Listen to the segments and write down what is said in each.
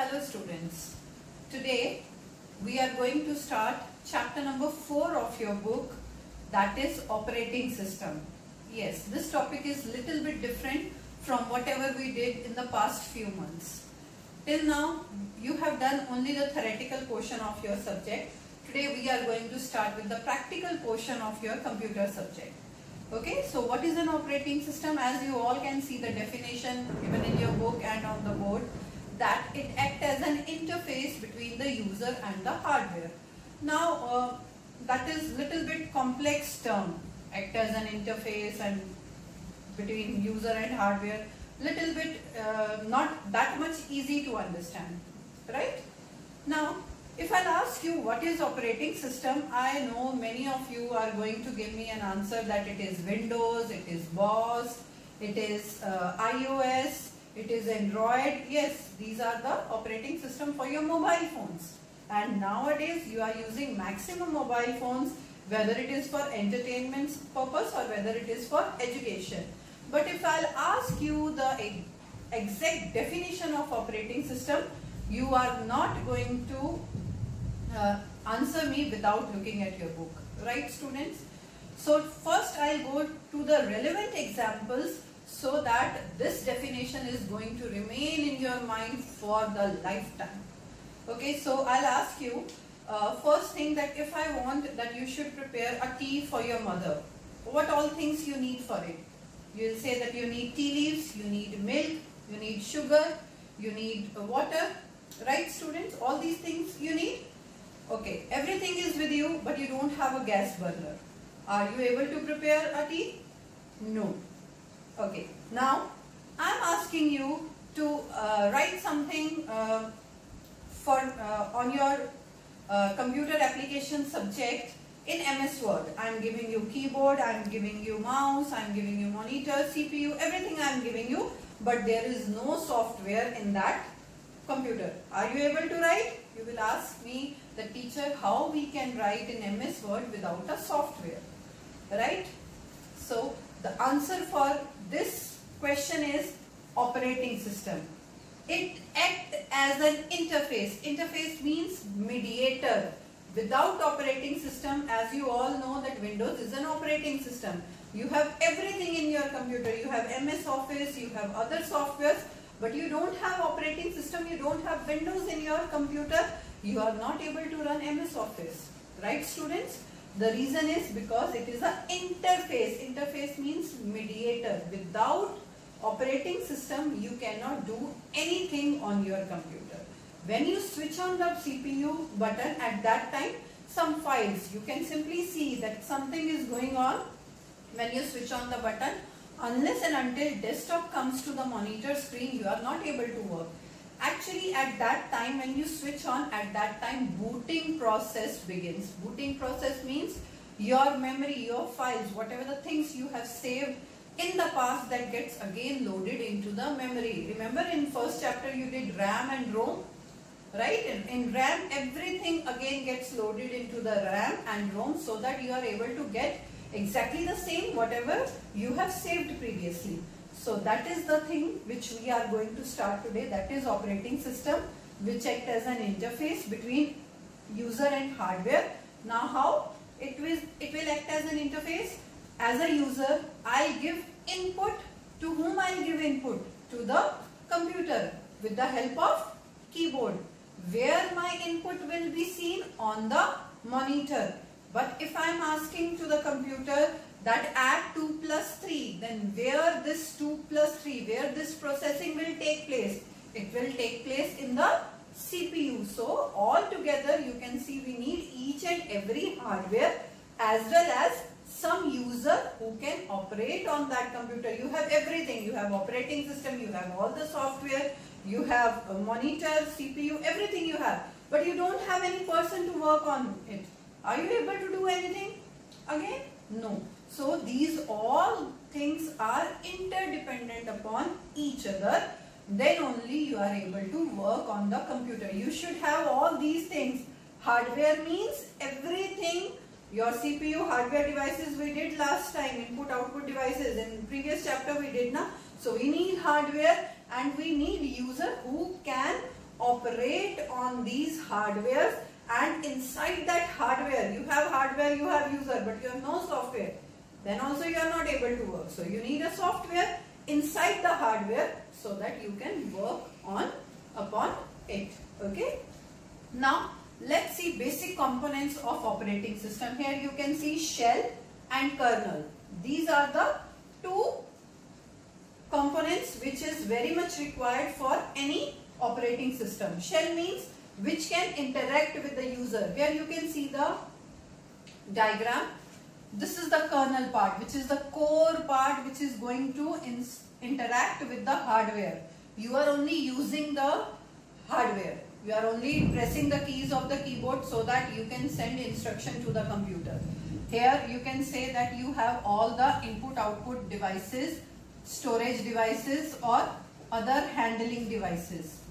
Hello students, today we are going to start chapter number 4 of your book, that is operating system. Yes, this topic is little bit different from whatever we did in the past few months. Till now you have done only the theoretical portion of your subject. Today we are going to start with the practical portion of your computer subject. Okay, so what is an operating system? As you all can see the definition given in your book and on the board, that it acts as an interface between the user and the hardware. Now that is little bit complex term, act as an interface and between user and hardware, little bit not that much easy to understand, right? Now if I'll ask you what is operating system, I know many of you are going to give me an answer that it is Windows, it is BOS, it is iOS, it is Android. Yes, these are the operating system for your mobile phones. And nowadays you are using maximum mobile phones, whether it is for entertainment purpose or whether it is for education. But if I'll ask you the exact definition of operating system, you are not going to answer me without looking at your book, right students? So first I'll go to the relevant examples so that this definition is going to remain in your mind for the lifetime. Okay, so I'll ask you first thing, that if I want that you should prepare a tea for your mother, what all things you need for it? You'll say that you need tea leaves, you need milk, you need sugar, you need water, right students? All these things you need. Okay, everything is with you, but you don't have a gas burner. Are you able to prepare a tea? No. Okay, now I'm asking you to write something on your computer application subject in MS Word. I'm giving you keyboard, I'm giving you mouse, I'm giving you monitor, CPU, everything I'm giving you, but there is no software in that computer. Are you able to write? You will ask me, the teacher, how we can write in MS Word without a software, right? So the answer for this question is operating system. It acts as an interface. Interface means mediator. Without operating system, as you all know that Windows is an operating system. You have everything in your computer. You have MS Office, you have other softwares, but you don't have operating system, you don't have Windows in your computer, you are not able to run MS Office, right students? The reason is because it is an interface. Interface means mediator. Without operating system, you cannot do anything on your computer. When you switch on the CPU button, at that time, some files, you can simply see that something is going on when you switch on the button. Unless and until desktop comes to the monitor screen, you are not able to work. Actually, at that time when you switch on, at that time booting process begins. Booting process means your memory, your files, whatever the things you have saved in the past, that gets again loaded into the memory. Remember in first chapter you did RAM and ROM, right? In RAM everything again gets loaded into the RAM and ROM so that you are able to get exactly the same whatever you have saved previously. So that is the thing which we are going to start today, that is operating system, which acts as an interface between user and hardware. Now how it will act as an interface? As a user, I'll give input. To whom I'll give input? To the computer with the help of keyboard. Where my input will be seen? On the monitor. But if I am asking to the computer that add 2 plus 3, then where this 2 plus 3, where this processing will take place? It will take place in the CPU. So all together you can see we need each and every hardware as well as some user who can operate on that computer. You have everything. You have operating system, you have all the software, you have a monitor, CPU, everything you have. But you don't have any person to work on it. Are you able to do anything again? No. So these all things are interdependent upon each other. Then only you are able to work on the computer. You should have all these things. Hardware means everything. Your CPU, hardware devices we did last time, input output devices in previous chapter we did na. So we need hardware and we need user who can operate on these hardwares, and inside that hardware, you have hardware, you have user, but you have no software, then also you are not able to work. So you need a software inside the hardware so that you can work upon it. Okay. Now let's see basic components of operating system. Here you can see shell and kernel. These are the two components which is very much required for any operating system. Shell means which can interact with the user. Here you can see the diagram. This is the kernel part, which is the core part which is going to interact with the hardware. You are only using the hardware. You are only pressing the keys of the keyboard so that you can send instruction to the computer. Here you can say that you have all the input-output devices, storage devices or other handling devices,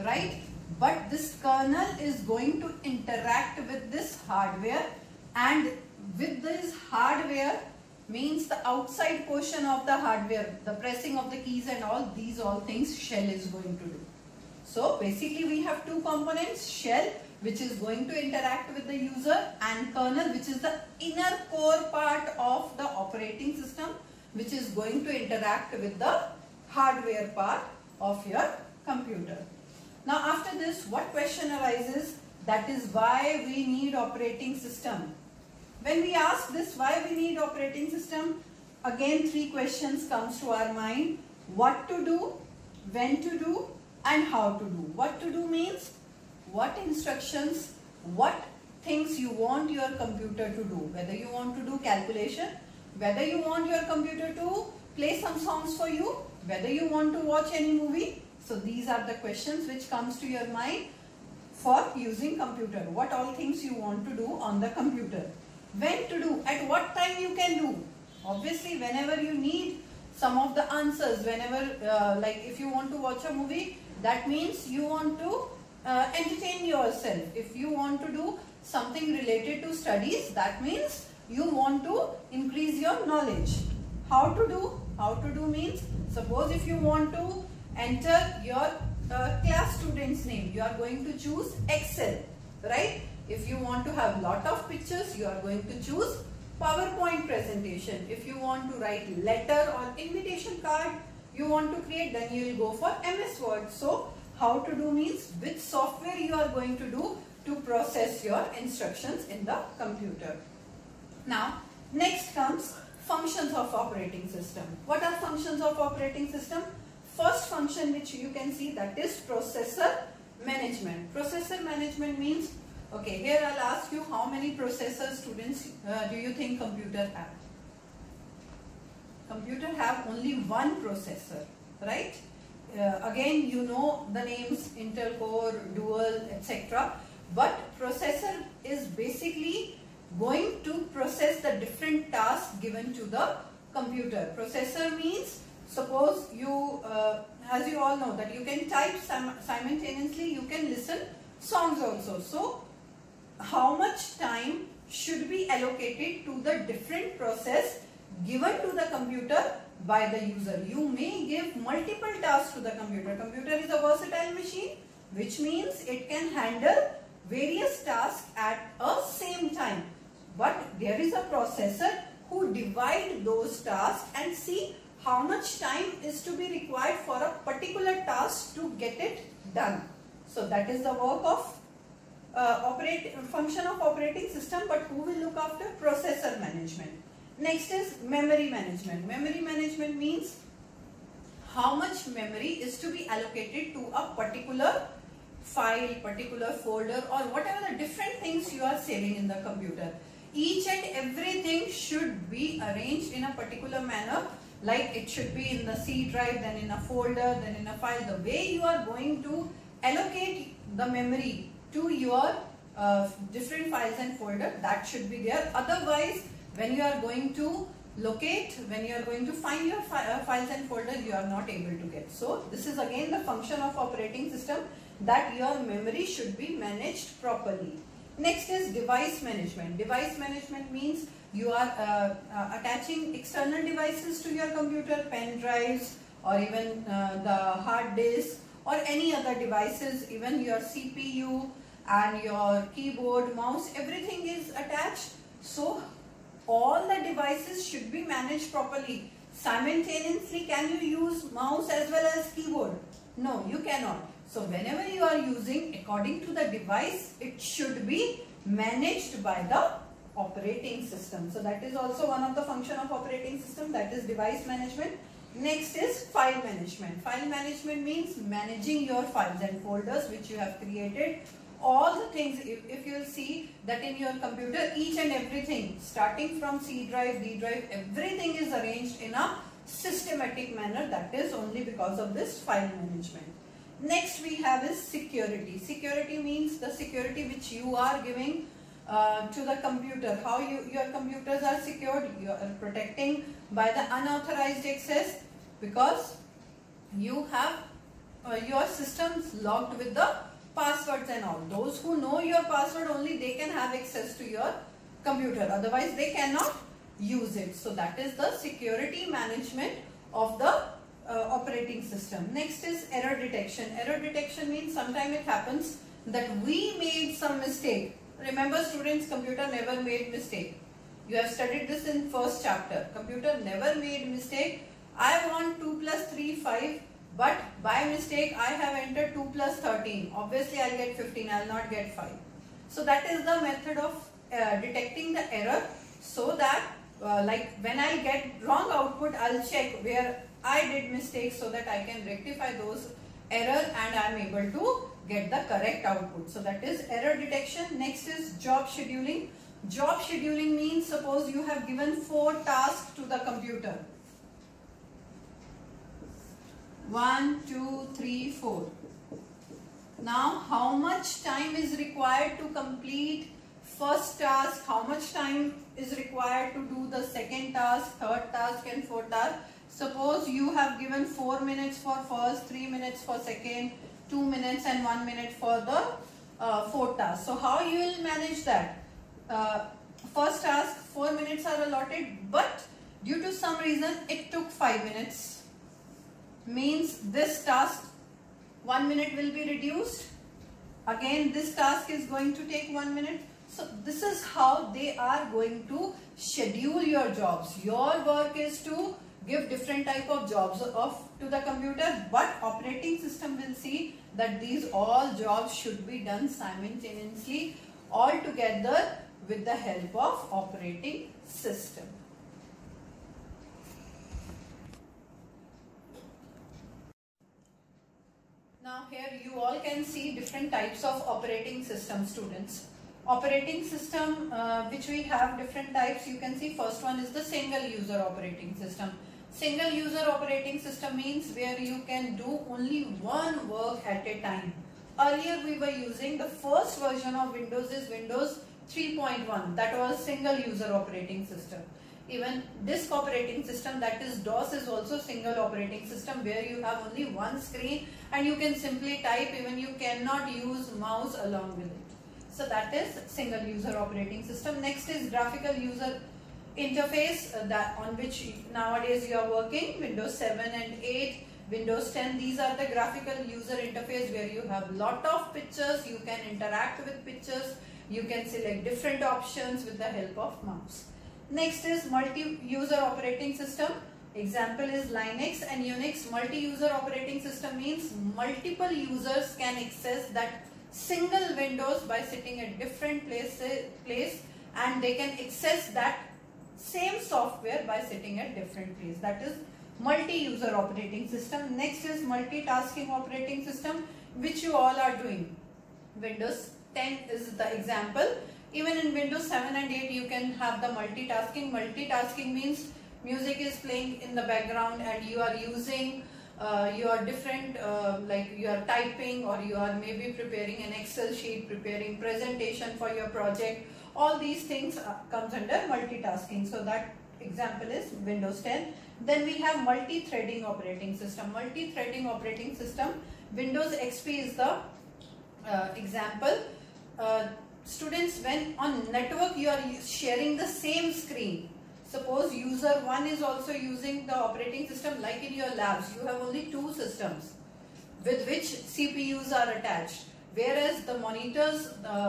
right? But this kernel is going to interact with this hardware, and with this hardware means the outside portion of the hardware, the pressing of the keys and all, these all things shell is going to do. So basically we have two components, shell which is going to interact with the user, and kernel which is the inner core part of the operating system which is going to interact with the hardware part of your computer. Now after this, what question arises? That is why we need operating system. When we ask this, why we need operating system, again three questions comes to our mind. What to do, when to do, and how to do. What to do means what instructions, what things you want your computer to do. Whether you want to do calculation, whether you want your computer to play some songs for you, whether you want to watch any movie. So these are the questions which comes to your mind for using computer. What all things you want to do on the computer. When to do, at what time you can do. Obviously whenever you need some of the answers, whenever like if you want to watch a movie, that means you want to entertain yourself. If you want to do something related to studies, that means you want to increase your knowledge. How to do? How to do means, suppose if you want to enter your class student's name, you are going to choose Excel, right? If you want to have lot of pictures, you are going to choose PowerPoint presentation. If you want to write letter or invitation card, you want to create, then you will go for MS Word. So how to do means which software you are going to do to process your instructions in the computer. Now next comes functions of operating system. What are functions of operating system? First function which you can see, that is processor management. Processor management means, okay, here I'll ask you, how many processors students do you think computer have? Computer have only one processor, right? Again, you know the names Intel Core, Dual, etc. But processor is basically going to process the different tasks given to the computer. Processor means, suppose you, as you all know, that you can type simultaneously, you can listen songs also. So how much time should be allocated to the different process given to the computer by the user? You may give multiple tasks to the computer. Computer is a versatile machine, which means it can handle various tasks at a same time. But there is a processor who divide those tasks and see how much time is to be required for a particular task to get it done. So that is the work of function of operating system, but who will look after? Processor management. Next is memory management. Memory management means how much memory is to be allocated to a particular file, particular folder, or whatever the different things you are saving in the computer. Each and everything should be arranged in a particular manner, like it should be in the C drive, then in a folder, then in a file. The way you are going to allocate the memory to your different files and folder, that should be there. Otherwise, when you are going to locate, when you are going to find your files and folders, you are not able to get. So this is again the function of operating system, that your memory should be managed properly. Next is device management. Device management means you are attaching external devices to your computer, pen drives, or even the hard disk, or any other devices, even your CPU and your keyboard, mouse, everything is attached. So all the devices should be managed properly. Simultaneously, can you use mouse as well as keyboard? No, you cannot. So whenever you are using, according to the device, it should be managed by the operating system. So that is also one of the function of operating system, that is device management. Next is file management. File management means managing your files and folders which you have created. All the things, if you will see that in your computer, each and everything starting from C drive, D drive, everything is arranged in a systematic manner. That is only because of this file management. Next we have is security. Security means the security which you are giving to the computer. How your computers are secured? You are protecting by the unauthorized access, because you have your systems locked with the passwords and all. Those who know your password only, they can have access to your computer, otherwise they cannot use it. So that is the security management of the operating system. Next is error detection. Error detection means sometimes it happens that we made some mistake. Remember students, computer never made mistake. You have studied this in first chapter. Computer never made mistake. I want 2 plus 3, 5. But by mistake I have entered 2 plus 13. Obviously I will get 15, I will not get 5. So that is the method of detecting the error, so that like when I get wrong output, I will check where I did mistake so that I can rectify those error and I am able to get the correct output. So that is error detection. Next is job scheduling. Job scheduling means, suppose you have given 4 tasks to the computer. 1, 2, 3, 4. Now how much time is required to complete first task? How much time is required to do the second task, third task and fourth task? Suppose you have given 4 minutes for first, 3 minutes for second, 2 minutes and 1 minute for the fourth task. So how you will manage that? First task 4 minutes are allotted, but due to some reason it took 5 minutes. Means this task 1 minute will be reduced. Again this task is going to take 1 minute. So this is how they are going to schedule your jobs. Your work is to give different type of jobs to the computer, but operating system will see that these all jobs should be done simultaneously all together with the help of operating system. Now here you all can see different types of operating system, students. Operating system which we have different types, you can see first one is the single user operating system. Single user operating system means where you can do only one work at a time. Earlier we were using the first version of Windows is Windows 3.1, that was single user operating system. Even disk operating system, that is DOS, is also single operating system where you have only one screen and you can simply type, even you cannot use mouse along with it. So that is single user operating system. Next is graphical user interface, that on which nowadays you are working, Windows 7 and 8, Windows 10. These are the graphical user interface where you have lot of pictures, you can interact with pictures, you can select different options with the help of mouse. Next is multi-user operating system. Example is Linux and Unix. Multi-user operating system means multiple users can access that single Windows by sitting at different place and they can access that same software by sitting at different place. That is multi-user operating system. Next is multitasking operating system, which you all are doing. Windows 10 is the example. Even in Windows 7 and 8 you can have the multitasking. Multitasking means music is playing in the background and you are using your different like you are typing, or you are maybe preparing an Excel sheet, preparing presentation for your project. All these things comes under multitasking. So that example is Windows 10. Then we have multi-threading operating system. Multi-threading operating system, Windows XP is the example. Students, when on network you are sharing the same screen. Suppose user 1 is also using the operating system, like in your labs, you have only 2 systems. with which CPUs are attached. Whereas the monitors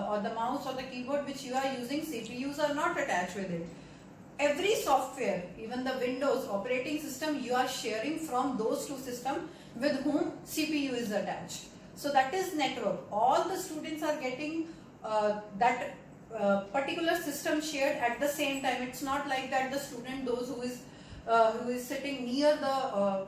or the mouse or the keyboard which you are using, CPUs are not attached with it. Every software, even the Windows operating system, you are sharing from those two systems with whom CPU is attached. So that is network. All the students are getting that particular system shared at the same time. It's not like that the student, those who is sitting near the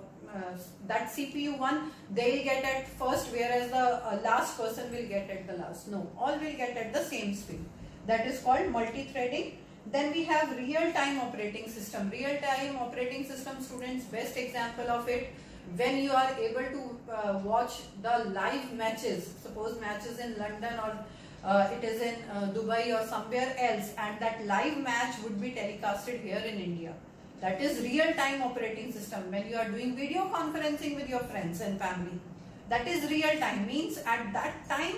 that CPU one, they will get at first, whereas the last person will get at the last. No, all will get at the same speed. That is called multi-threading. Then we have real-time operating system. Real-time operating system, students, best example of it, when you are able to watch the live matches, suppose matches in London or it is in Dubai or somewhere else, and that live match would be telecasted here in India. That is real-time operating system. When you are doing video conferencing with your friends and family, that is real-time, means at that time,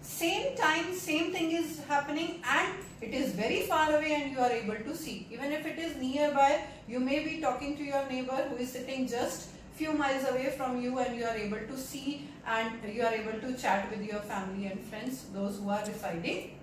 same thing is happening and it is very far away and you are able to see. Even if it is nearby, you may be talking to your neighbor who is sitting just few miles away from you, and you are able to see and you are able to chat with your family and friends, those who are residing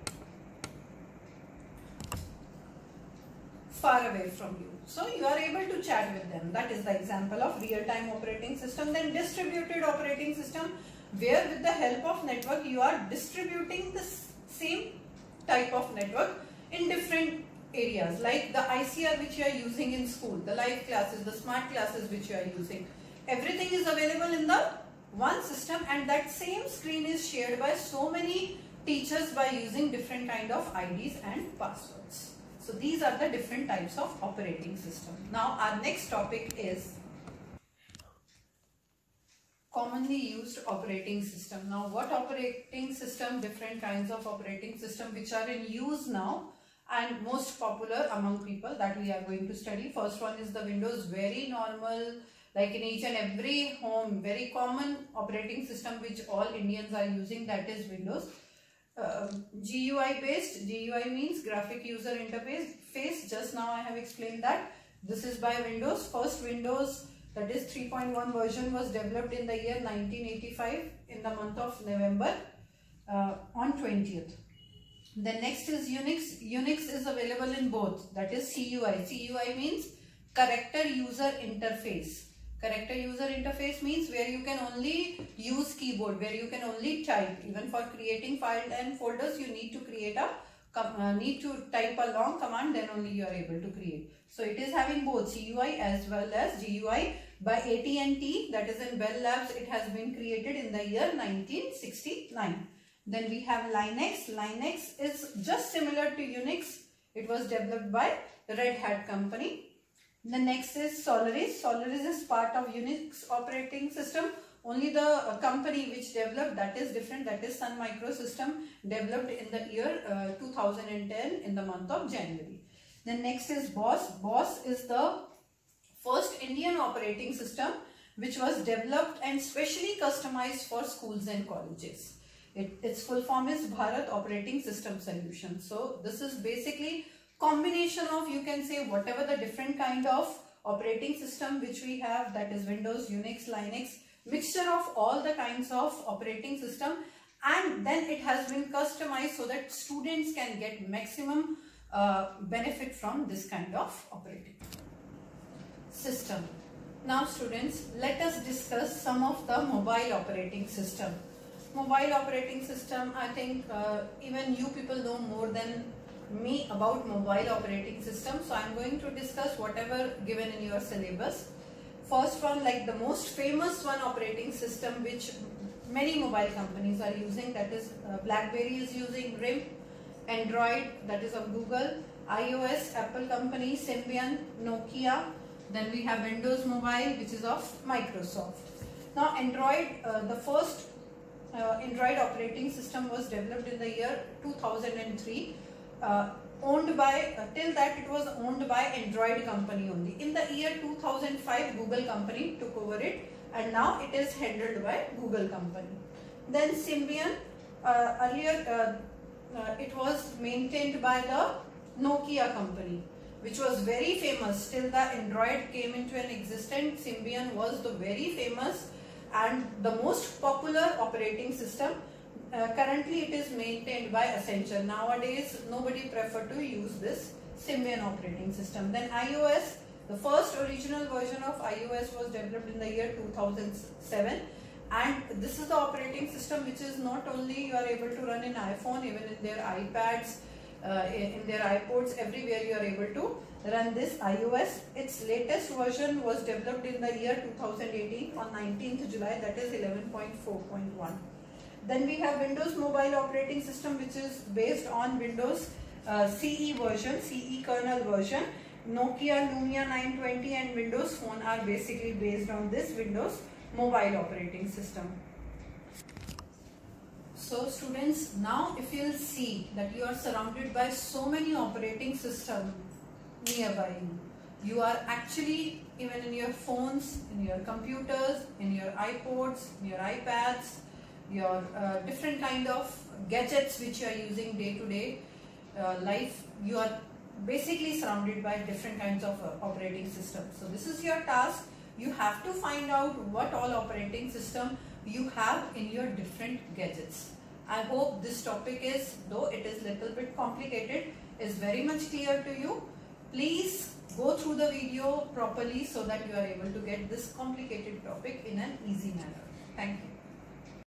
far away from you. So you are able to chat with them. That is the example of real-time operating system. Then distributed operating system, where with the help of network you are distributing the same type of network in different areas, like the ICR which you are using in school, the live classes, the smart classes which you are using. Everything is available in the one system, and that same screen is shared by so many teachers by using different kind of IDs and passwords. So these are the different types of operating system. Now our next topic is commonly used operating system. Now what operating system, different kinds of operating system which are in use now and most popular among people, that we are going to study. First one is the Windows, very normal, like in each and every home, very common operating system which all Indians are using, that is Windows. GUI based, GUI means graphic user interface, just now I have explained that. This is by Windows. First Windows, that is 3.1 version, was developed in the year 1985 in the month of November on 20th. The next is Unix. Unix is available in both, that is CUI. CUI means character user interface. Character user interface means where you can only use keyboard, where you can only type. Even for creating files and folders, you need to create need to type a long command, then only you are able to create. So it is having both CUI as well as GUI by AT&T, that is in Bell Labs. It has been created in the year 1969. Then we have Linux. Linux is just similar to Unix. It was developed by Red Hat company. The next is Solaris. Solaris is part of Unix operating system. Only the company which developed, that is different, that is Sun Microsystem, developed in the year 2010 in the month of January. Then next is BOSS. BOSS is the first Indian operating system which was developed and specially customized for schools and colleges. Its full form is Bharat Operating System Solution. So this is basically combination of, you can say, whatever the different kind of operating system which we have, that is Windows, Unix, Linux, mixture of all the kinds of operating system, and then it has been customized so that students can get maximum benefit from this kind of operating system. Now students, let us discuss some of the mobile operating system. Mobile operating system, I think even you people know more than me about mobile operating system, so I am going to discuss whatever given in your syllabus. First one, like the most famous one operating system which many mobile companies are using, that is BlackBerry is using RIM, Android, that is of Google, iOS, Apple company, Symbian, Nokia. Then we have Windows Mobile, which is of Microsoft. Now Android, the first Android operating system was developed in the year 2003. Owned by, till that it was owned by Android company only. In the year 2005, Google company took over it, and now it is handled by Google company. Then Symbian, earlier it was maintained by the Nokia company, which was very famous. Till the Android came into an existence, Symbian was the very famous and the most popular operating system. Currently it is maintained by Accenture. Nowadays nobody prefer to use this Symbian operating system. Then iOS, the first original version of iOS was developed in the year 2007, and this is the operating system which is not only you are able to run in iPhone, even in their iPads, in their iPods, everywhere you are able to run this iOS. Its latest version was developed in the year 2018 on 19th July, that is 11.4.1. Then we have Windows Mobile Operating System, which is based on Windows CE version, CE kernel version. Nokia Lumia 920 and Windows Phone are basically based on this Windows Mobile Operating System. So students, now if you will see that you are surrounded by so many operating systems nearby you, you are actually, even in your phones, in your computers, in your iPods, in your iPads, your different kind of gadgets which you are using day to day life, you are basically surrounded by different kinds of operating systems. So this is your task. You have to find out what all operating system you have in your different gadgets. I hope this topic is, though it is little bit complicated, is very much clear to you. Please go through the video properly so that you are able to get this complicated topic in an easy manner. Thank you.